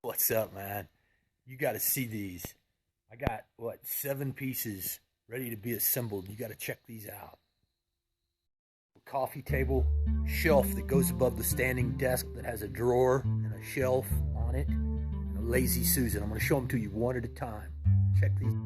What's up, man? You got to see these. I got, 7 pieces ready to be assembled. You got to check these out. A coffee table, shelf that goes above the standing desk that has a drawer and a shelf on it, and a lazy Susan. I'm going to show them to you one at a time. Check these.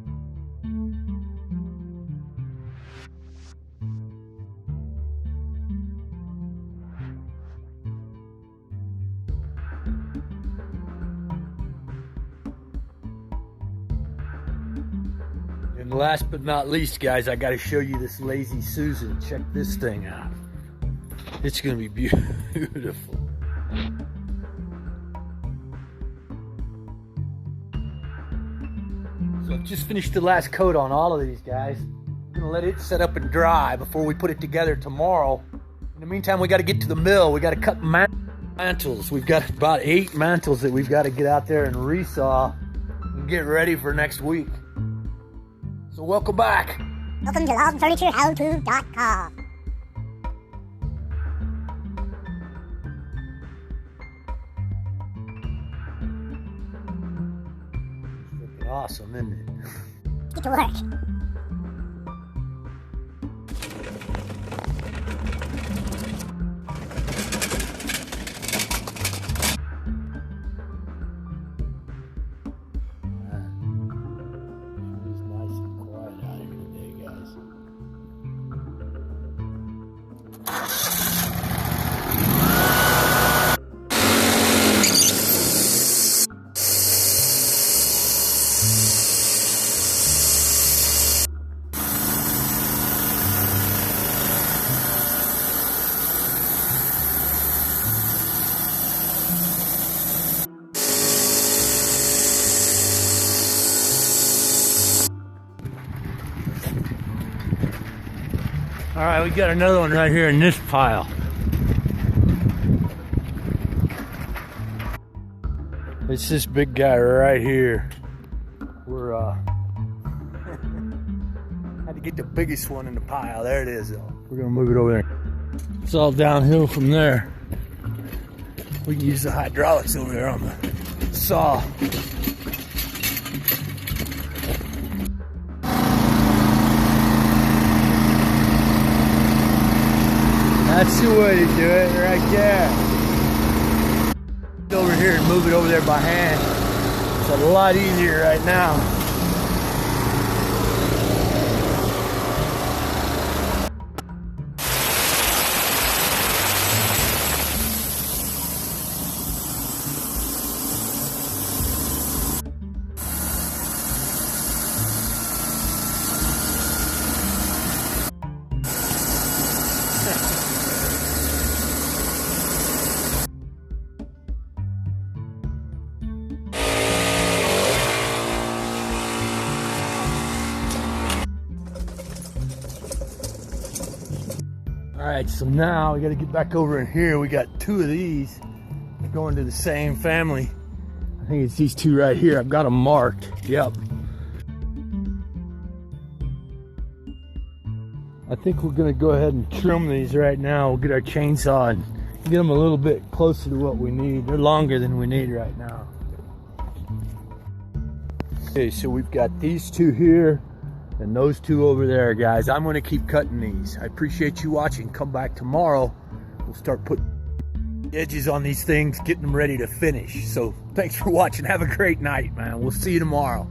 And last but not least, guys, I got to show you this lazy Susan. Check this thing out. It's going to be beautiful. So I've just finished the last coat on all of these, guys. I'm going to let it set up and dry before we put it together tomorrow. In the meantime, we got to get to the mill. We got to cut mantels. We've got about 8 mantels that we've got to get out there and resaw and get ready for next week. So welcome back. Welcome to LogFurnitureHowTo.com. It's looking awesome, isn't it? Get to work. All right, we got another one right here in this pile. It's this big guy right here. We're had to get the biggest one in the pile. There it is, though. We're gonna move it over there. It's all downhill from there. We can use the hydraulics over there on the saw. That's the way to do it, right there. Over here and move it over there by hand. It's a lot easier right now. All right, so now we got to get back over in here. We got 2 of these going to the same family. I think it's these 2 right here. I've got them marked. Yep. I think we're going to go ahead and trim these right now. We'll get our chainsaw and get them a little bit closer to what we need. They're longer than we need right now. Okay, so we've got these 2 here and those 2 over there, guys. I'm going to keep cutting these. I appreciate you watching. Come back tomorrow. We'll start putting edges on these things, getting them ready to finish. So thanks for watching. Have a great night, man. We'll see you tomorrow.